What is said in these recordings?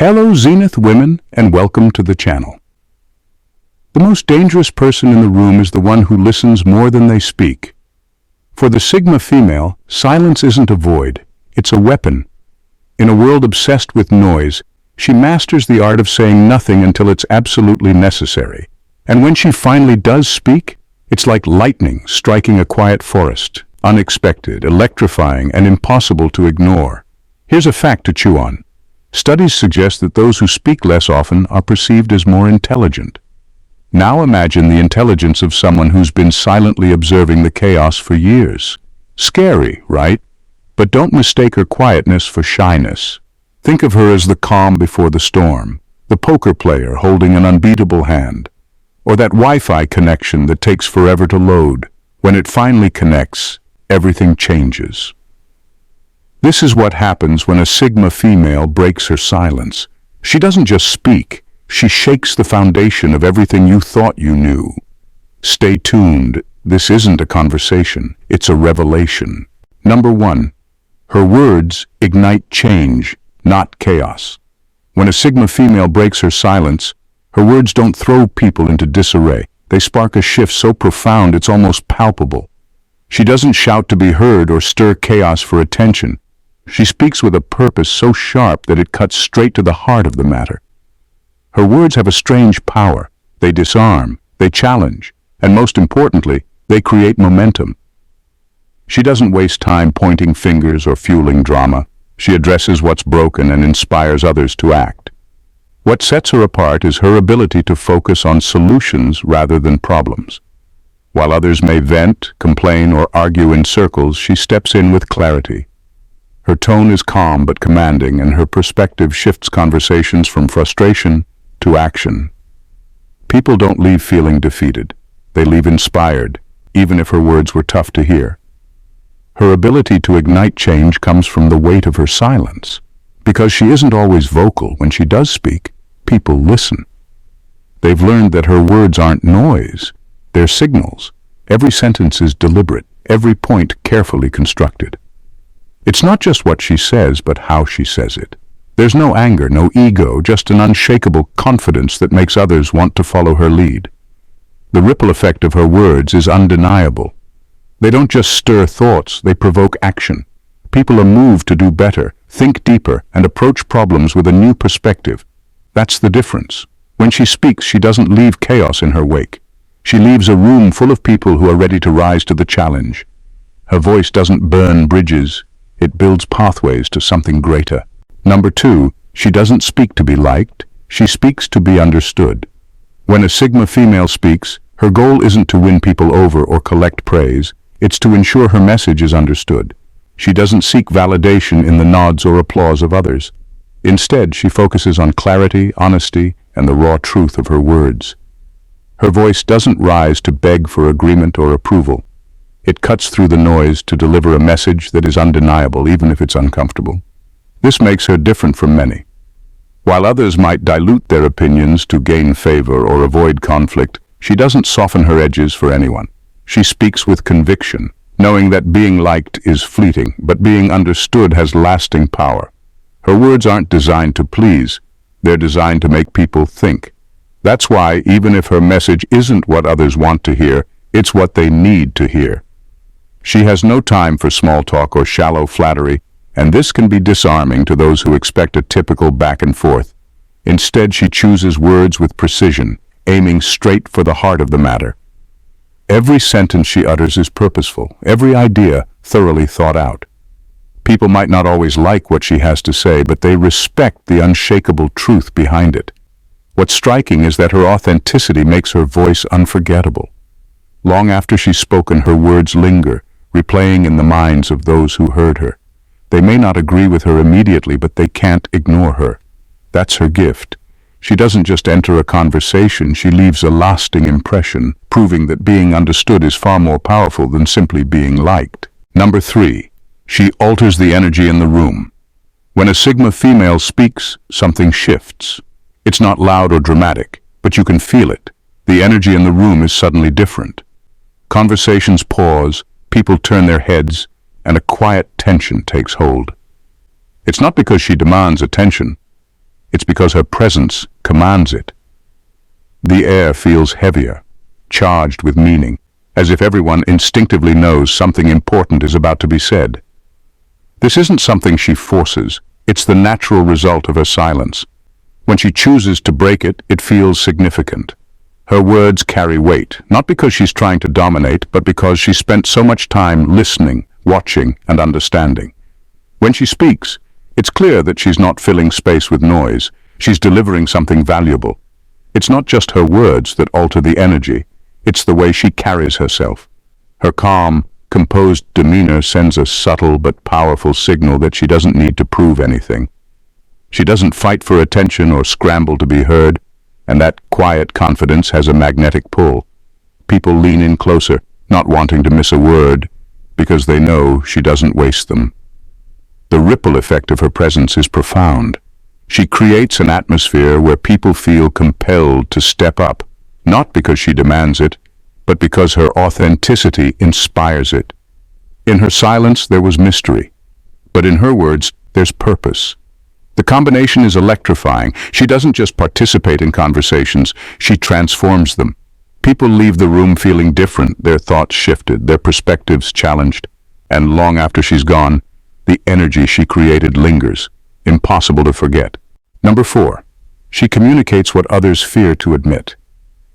Hello Zenith women, and welcome to the channel. The most dangerous person in the room is the one who listens more than they speak. For the Sigma female, silence isn't a void, it's a weapon. In a world obsessed with noise, she masters the art of saying nothing until it's absolutely necessary. And when she finally does speak, it's like lightning striking a quiet forest, unexpected, electrifying, and impossible to ignore. Here's a fact to chew on. Studies suggest that those who speak less often are perceived as more intelligent. Now imagine the intelligence of someone who's been silently observing the chaos for years. Scary, right? But don't mistake her quietness for shyness. Think of her as the calm before the storm, the poker player holding an unbeatable hand, or that Wi-Fi connection that takes forever to load. When it finally connects, everything changes. This is what happens when a Sigma female breaks her silence. She doesn't just speak, she shakes the foundation of everything you thought you knew. Stay tuned, this isn't a conversation, it's a revelation. Number 1. Her words ignite change, not chaos. When a Sigma female breaks her silence, her words don't throw people into disarray. They spark a shift so profound it's almost palpable. She doesn't shout to be heard or stir chaos for attention. She speaks with a purpose so sharp that it cuts straight to the heart of the matter. Her words have a strange power. They disarm, they challenge, and most importantly, they create momentum. She doesn't waste time pointing fingers or fueling drama. She addresses what's broken and inspires others to act. What sets her apart is her ability to focus on solutions rather than problems. While others may vent, complain, or argue in circles, she steps in with clarity. Her tone is calm but commanding, and her perspective shifts conversations from frustration to action. People don't leave feeling defeated. They leave inspired, even if her words were tough to hear. Her ability to ignite change comes from the weight of her silence. Because she isn't always vocal, when she does speak, people listen. They've learned that her words aren't noise, they're signals. Every sentence is deliberate, every point carefully constructed. It's not just what she says, but how she says it. There's no anger, no ego, just an unshakable confidence that makes others want to follow her lead. The ripple effect of her words is undeniable. They don't just stir thoughts, they provoke action. People are moved to do better, think deeper, and approach problems with a new perspective. That's the difference. When she speaks, she doesn't leave chaos in her wake. She leaves a room full of people who are ready to rise to the challenge. Her voice doesn't burn bridges. It builds pathways to something greater. Number 2, she doesn't speak to be liked, she speaks to be understood. When a Sigma female speaks, her goal isn't to win people over or collect praise, it's to ensure her message is understood. She doesn't seek validation in the nods or applause of others. Instead, she focuses on clarity, honesty, and the raw truth of her words. Her voice doesn't rise to beg for agreement or approval. It cuts through the noise to deliver a message that is undeniable, even if it's uncomfortable. This makes her different from many. While others might dilute their opinions to gain favor or avoid conflict, she doesn't soften her edges for anyone. She speaks with conviction, knowing that being liked is fleeting, but being understood has lasting power. Her words aren't designed to please, they're designed to make people think. That's why, even if her message isn't what others want to hear, it's what they need to hear. She has no time for small talk or shallow flattery, and this can be disarming to those who expect a typical back and forth. Instead, she chooses words with precision, aiming straight for the heart of the matter. Every sentence she utters is purposeful, every idea thoroughly thought out. People might not always like what she has to say, but they respect the unshakable truth behind it. What's striking is that her authenticity makes her voice unforgettable. Long after she's spoken, her words linger, replaying in the minds of those who heard her. They may not agree with her immediately, but they can't ignore her. That's her gift. She doesn't just enter a conversation, she leaves a lasting impression, proving that being understood is far more powerful than simply being liked. Number 3, she alters the energy in the room. When a Sigma female speaks, something shifts. It's not loud or dramatic, but you can feel it. The energy in the room is suddenly different. Conversations pause, people turn their heads, and a quiet tension takes hold. It's not because she demands attention. It's because her presence commands it. The air feels heavier, charged with meaning, as if everyone instinctively knows something important is about to be said. This isn't something she forces, it's the natural result of her silence. When she chooses to break it, it feels significant. Her words carry weight, not because she's trying to dominate, but because she spent so much time listening, watching, and understanding. When she speaks, it's clear that she's not filling space with noise. She's delivering something valuable. It's not just her words that alter the energy, it's the way she carries herself. Her calm, composed demeanor sends a subtle but powerful signal that she doesn't need to prove anything. She doesn't fight for attention or scramble to be heard, and that quiet confidence has a magnetic pull. People lean in closer, not wanting to miss a word, because they know she doesn't waste them. The ripple effect of her presence is profound. She creates an atmosphere where people feel compelled to step up, not because she demands it, but because her authenticity inspires it. In her silence there was mystery, but in her words there's purpose. The combination is electrifying. She doesn't just participate in conversations, she transforms them. People leave the room feeling different, their thoughts shifted, their perspectives challenged, and long after she's gone, the energy she created lingers, impossible to forget. Number 4. She communicates what others fear to admit.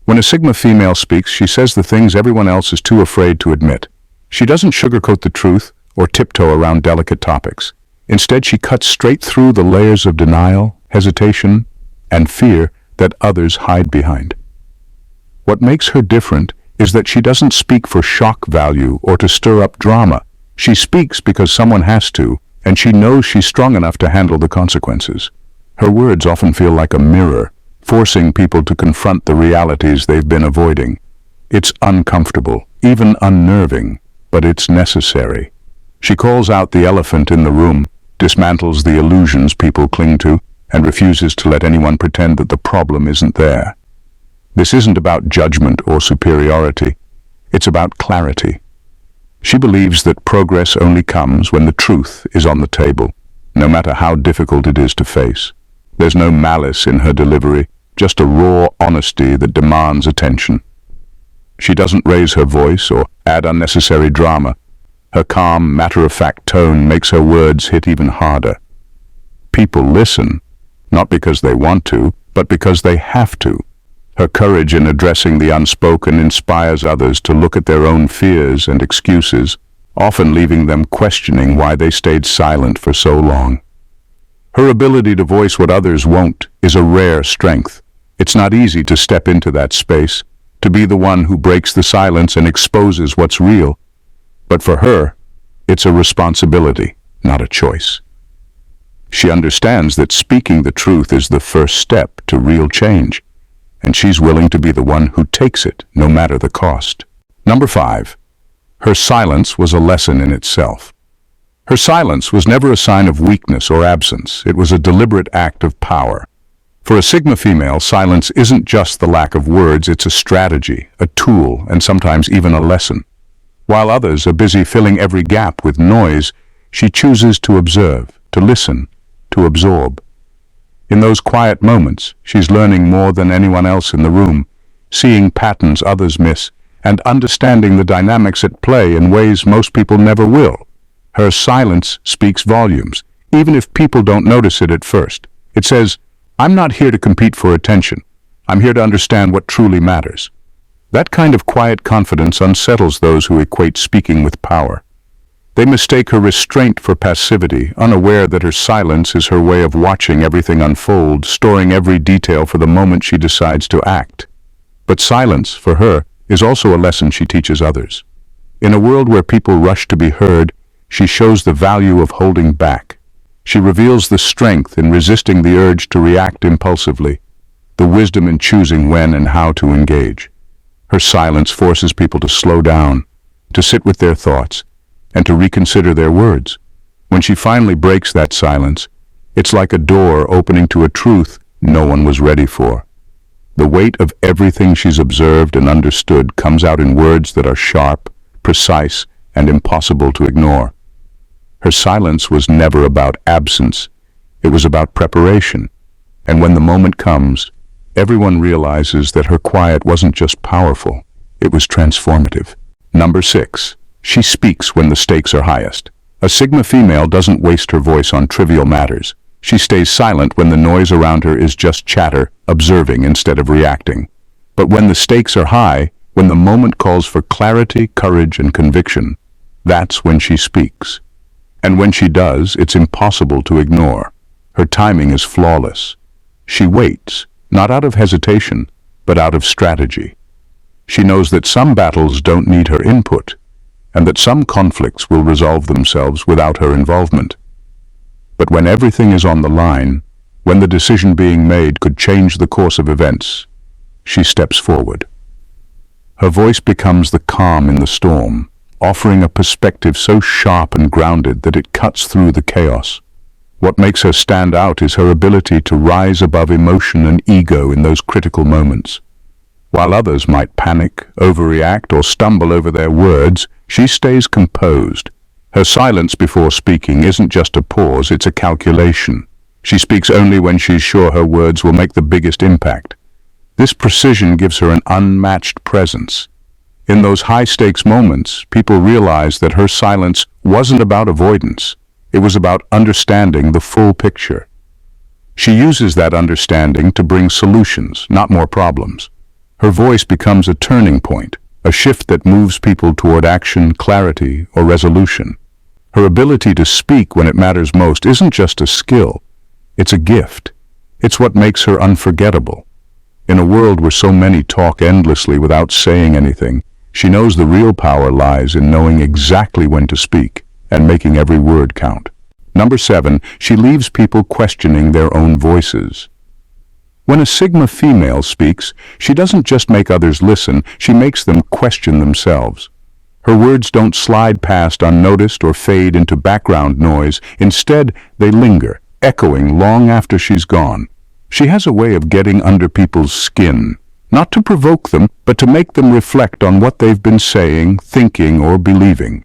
When a Sigma female speaks, she says the things everyone else is too afraid to admit. She doesn't sugarcoat the truth or tiptoe around delicate topics. Instead, she cuts straight through the layers of denial, hesitation, and fear that others hide behind. What makes her different is that she doesn't speak for shock value or to stir up drama. She speaks because someone has to, and she knows she's strong enough to handle the consequences. Her words often feel like a mirror, forcing people to confront the realities they've been avoiding. It's uncomfortable, even unnerving, but it's necessary. She calls out the elephant in the room, dismantles the illusions people cling to, and refuses to let anyone pretend that the problem isn't there. This isn't about judgment or superiority. It's about clarity. She believes that progress only comes when the truth is on the table, no matter how difficult it is to face. There's no malice in her delivery, just a raw honesty that demands attention. She doesn't raise her voice or add unnecessary drama. Her calm, matter-of-fact tone makes her words hit even harder. People listen, not because they want to, but because they have to. Her courage in addressing the unspoken inspires others to look at their own fears and excuses, often leaving them questioning why they stayed silent for so long. Her ability to voice what others won't is a rare strength. It's not easy to step into that space, to be the one who breaks the silence and exposes what's real. But for her, it's a responsibility, not a choice. She understands that speaking the truth is the first step to real change, and she's willing to be the one who takes it, no matter the cost. Number 5. Her silence was a lesson in itself. Her silence was never a sign of weakness or absence. It was a deliberate act of power. For a Sigma female, silence isn't just the lack of words, it's a strategy, a tool, and sometimes even a lesson. While others are busy filling every gap with noise, she chooses to observe, to listen, to absorb. In those quiet moments, she's learning more than anyone else in the room, seeing patterns others miss, and understanding the dynamics at play in ways most people never will. Her silence speaks volumes, even if people don't notice it at first. It says, "I'm not here to compete for attention. I'm here to understand what truly matters." That kind of quiet confidence unsettles those who equate speaking with power. They mistake her restraint for passivity, unaware that her silence is her way of watching everything unfold, storing every detail for the moment she decides to act. But silence, for her, is also a lesson she teaches others. In a world where people rush to be heard, she shows the value of holding back. She reveals the strength in resisting the urge to react impulsively, the wisdom in choosing when and how to engage. Her silence forces people to slow down, to sit with their thoughts, and to reconsider their words. When she finally breaks that silence, it's like a door opening to a truth no one was ready for. The weight of everything she's observed and understood comes out in words that are sharp, precise, and impossible to ignore. Her silence was never about absence. It was about preparation. And when the moment comes, everyone realizes that her quiet wasn't just powerful, it was transformative. Number 6. She speaks when the stakes are highest. A Sigma female doesn't waste her voice on trivial matters. She stays silent when the noise around her is just chatter, observing instead of reacting. But when the stakes are high, when the moment calls for clarity, courage, and conviction, that's when she speaks. And when she does, it's impossible to ignore. Her timing is flawless. She waits, not out of hesitation, but out of strategy. She knows that some battles don't need her input, and that some conflicts will resolve themselves without her involvement. But when everything is on the line, when the decision being made could change the course of events, she steps forward. Her voice becomes the calm in the storm, offering a perspective so sharp and grounded that it cuts through the chaos. What makes her stand out is her ability to rise above emotion and ego in those critical moments. While others might panic, overreact, or stumble over their words, she stays composed. Her silence before speaking isn't just a pause, it's a calculation. She speaks only when she's sure her words will make the biggest impact. This precision gives her an unmatched presence. In those high-stakes moments, people realize that her silence wasn't about avoidance. It was about understanding the full picture. She uses that understanding to bring solutions, not more problems. Her voice becomes a turning point, a shift that moves people toward action, clarity, or resolution. Her ability to speak when it matters most isn't just a skill, it's a gift. It's what makes her unforgettable. In a world where so many talk endlessly without saying anything, she knows the real power lies in knowing exactly when to speak and making every word count. Number 7, she leaves people questioning their own voices. When a Sigma female speaks, she doesn't just make others listen, she makes them question themselves. Her words don't slide past unnoticed or fade into background noise. Instead, they linger, echoing long after she's gone. She has a way of getting under people's skin, not to provoke them, but to make them reflect on what they've been saying, thinking, or believing.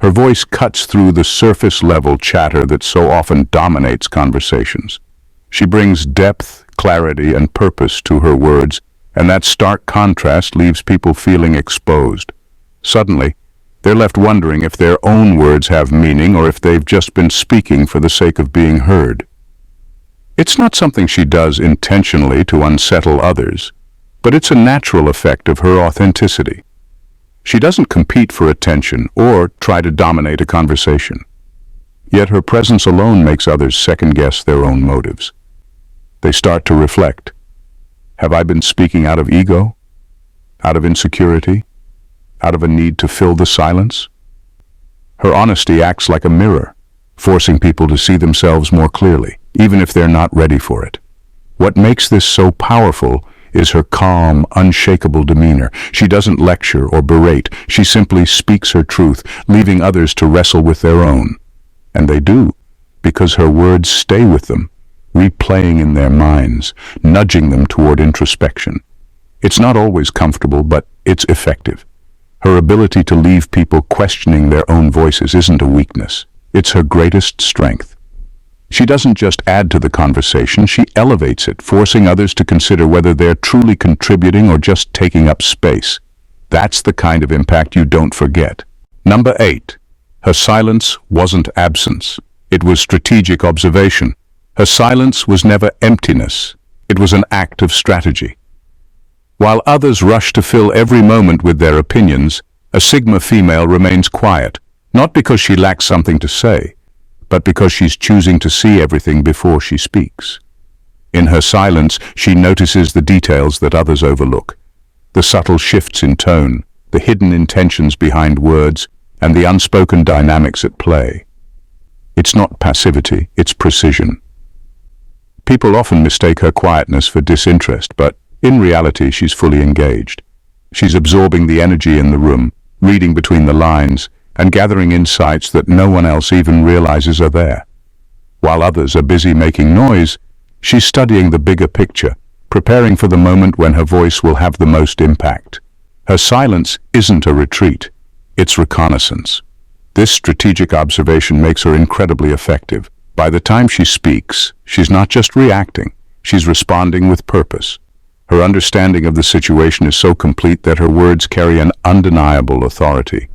Her voice cuts through the surface-level chatter that so often dominates conversations. She brings depth, clarity, and purpose to her words, and that stark contrast leaves people feeling exposed. Suddenly, they're left wondering if their own words have meaning or if they've just been speaking for the sake of being heard. It's not something she does intentionally to unsettle others, but it's a natural effect of her authenticity. She doesn't compete for attention or try to dominate a conversation. Yet her presence alone makes others second-guess their own motives. They start to reflect. Have I been speaking out of ego? Out of insecurity? Out of a need to fill the silence? Her honesty acts like a mirror, forcing people to see themselves more clearly, even if they're not ready for it. What makes this so powerful is her calm, unshakable demeanor. She doesn't lecture or berate. She simply speaks her truth, leaving others to wrestle with their own. And they do, because her words stay with them, replaying in their minds, nudging them toward introspection. It's not always comfortable, but it's effective. Her ability to leave people questioning their own voices isn't a weakness. It's her greatest strength. She doesn't just add to the conversation, she elevates it, forcing others to consider whether they're truly contributing or just taking up space. That's the kind of impact you don't forget. Number 8. Her silence wasn't absence. It was strategic observation. Her silence was never emptiness. It was an act of strategy. While others rush to fill every moment with their opinions, a Sigma female remains quiet, not because she lacks something to say, but because she's choosing to see everything before she speaks. In her silence, she notices the details that others overlook, the subtle shifts in tone, the hidden intentions behind words, and the unspoken dynamics at play. It's not passivity, it's precision. People often mistake her quietness for disinterest, but in reality, she's fully engaged. She's absorbing the energy in the room, reading between the lines, and gathering insights that no one else even realizes are there. While others are busy making noise, she's studying the bigger picture, preparing for the moment when her voice will have the most impact. Her silence isn't a retreat, it's reconnaissance. This strategic observation makes her incredibly effective. By the time she speaks, she's not just reacting, She's responding with purpose. Her understanding of the situation is so complete that her words carry an undeniable authority.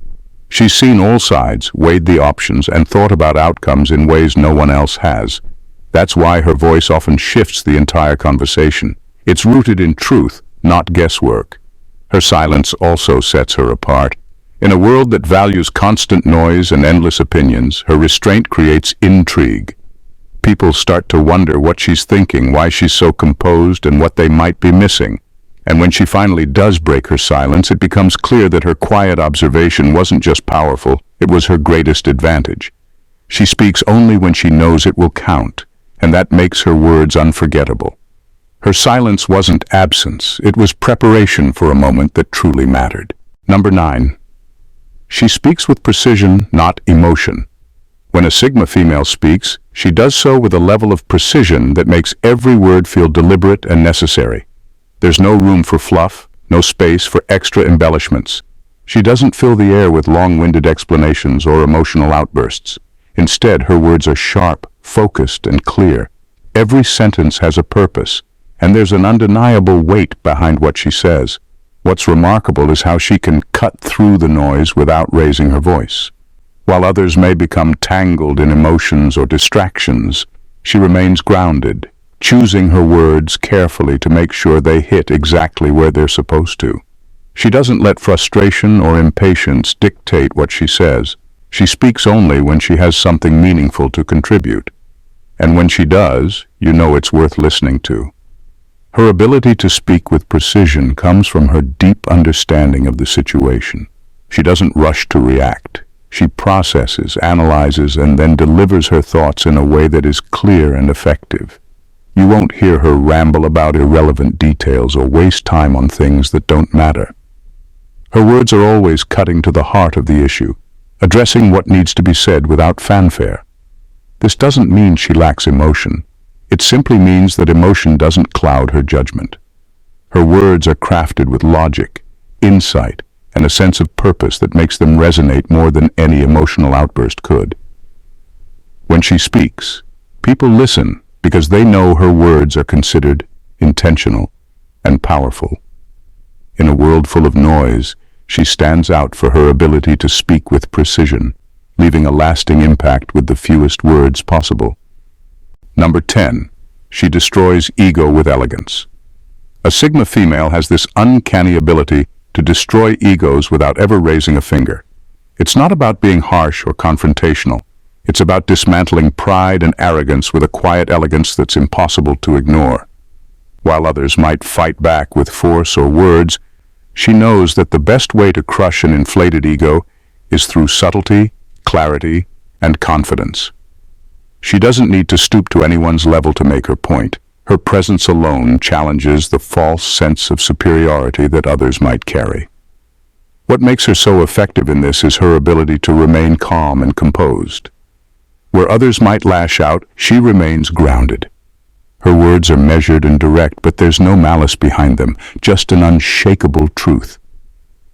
She's seen all sides, weighed the options, and thought about outcomes in ways no one else has. That's why her voice often shifts the entire conversation. It's rooted in truth, not guesswork. Her silence also sets her apart. In a world that values constant noise and endless opinions, her restraint creates intrigue. People start to wonder what she's thinking, why she's so composed, and what they might be missing. And when she finally does break her silence, it becomes clear that her quiet observation wasn't just powerful, it was her greatest advantage. She speaks only when she knows it will count, and that makes her words unforgettable. Her silence wasn't absence, it was preparation for a moment that truly mattered. Number 9. She speaks with precision, not emotion. When a Sigma female speaks, she does so with a level of precision that makes every word feel deliberate and necessary. There's no room for fluff, no space for extra embellishments. She doesn't fill the air with long-winded explanations or emotional outbursts. Instead, her words are sharp, focused, and clear. Every sentence has a purpose, and there's an undeniable weight behind what she says. What's remarkable is how she can cut through the noise without raising her voice. While others may become tangled in emotions or distractions, she remains grounded, choosing her words carefully to make sure they hit exactly where they're supposed to. She doesn't let frustration or impatience dictate what she says. She speaks only when she has something meaningful to contribute. And when she does, you know it's worth listening to. Her ability to speak with precision comes from her deep understanding of the situation. She doesn't rush to react. She processes, analyzes, and then delivers her thoughts in a way that is clear and effective. You won't hear her ramble about irrelevant details or waste time on things that don't matter. Her words are always cutting to the heart of the issue, addressing what needs to be said without fanfare. This doesn't mean she lacks emotion. It simply means that emotion doesn't cloud her judgment. Her words are crafted with logic, insight, and a sense of purpose that makes them resonate more than any emotional outburst could. When she speaks, people listen because they know her words are considered intentional and powerful. In a world full of noise, she stands out for her ability to speak with precision, leaving a lasting impact with the fewest words possible. Number 10. She destroys ego with elegance. A Sigma female has this uncanny ability to destroy egos without ever raising a finger. It's not about being harsh or confrontational. It's about dismantling pride and arrogance with a quiet elegance that's impossible to ignore. While others might fight back with force or words, she knows that the best way to crush an inflated ego is through subtlety, clarity, and confidence. She doesn't need to stoop to anyone's level to make her point. Her presence alone challenges the false sense of superiority that others might carry. What makes her so effective in this is her ability to remain calm and composed. Where others might lash out, she remains grounded. Her words are measured and direct, but there's no malice behind them, just an unshakable truth.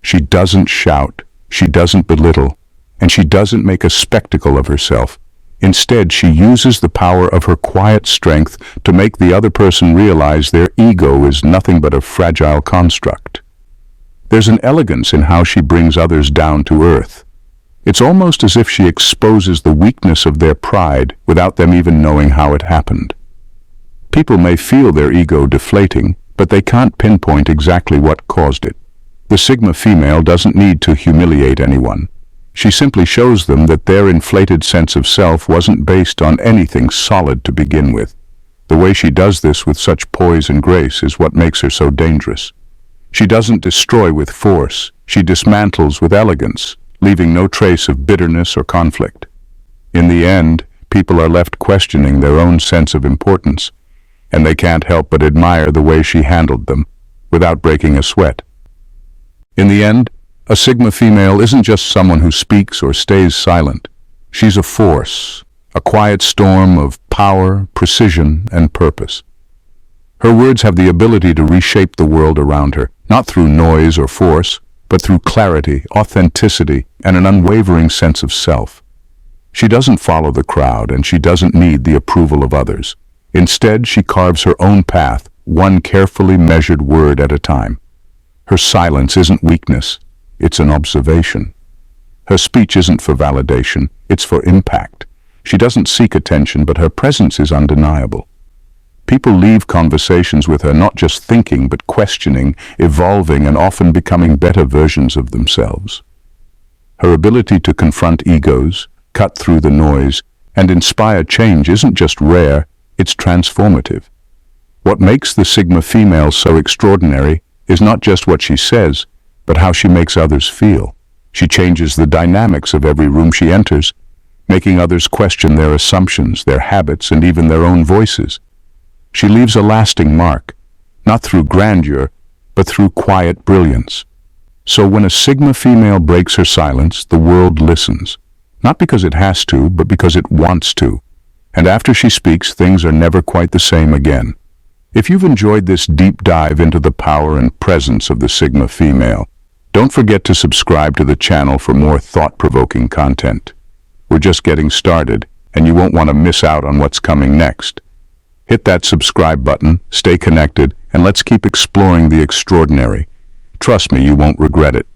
She doesn't shout, she doesn't belittle, and she doesn't make a spectacle of herself. Instead, she uses the power of her quiet strength to make the other person realize their ego is nothing but a fragile construct. There's an elegance in how she brings others down to earth. It's almost as if she exposes the weakness of their pride without them even knowing how it happened. People may feel their ego deflating, but they can't pinpoint exactly what caused it. The Sigma female doesn't need to humiliate anyone. She simply shows them that their inflated sense of self wasn't based on anything solid to begin with. The way she does this with such poise and grace is what makes her so dangerous. She doesn't destroy with force, she dismantles with elegance, leaving no trace of bitterness or conflict. In the end, people are left questioning their own sense of importance, and they can't help but admire the way she handled them, without breaking a sweat. In the end, a Sigma female isn't just someone who speaks or stays silent. She's a force, a quiet storm of power, precision, and purpose. Her words have the ability to reshape the world around her, not through noise or force, but through clarity, authenticity, and an unwavering sense of self. She doesn't follow the crowd, and she doesn't need the approval of others. Instead, she carves her own path, one carefully measured word at a time. Her silence isn't weakness, it's an observation. Her speech isn't for validation, it's for impact. She doesn't seek attention, but her presence is undeniable. People leave conversations with her not just thinking, but questioning, evolving, and often becoming better versions of themselves. Her ability to confront egos, cut through the noise, and inspire change isn't just rare, it's transformative. What makes the Sigma female so extraordinary is not just what she says, but how she makes others feel. She changes the dynamics of every room she enters, making others question their assumptions, their habits, and even their own voices. She leaves a lasting mark, not through grandeur, but through quiet brilliance. So when a Sigma female breaks her silence, the world listens. Not because it has to, but because it wants to. And after she speaks, things are never quite the same again. If you've enjoyed this deep dive into the power and presence of the Sigma female, don't forget to subscribe to the channel for more thought-provoking content. We're just getting started, and you won't want to miss out on what's coming next. Hit that subscribe button, stay connected, and let's keep exploring the extraordinary. Trust me, you won't regret it.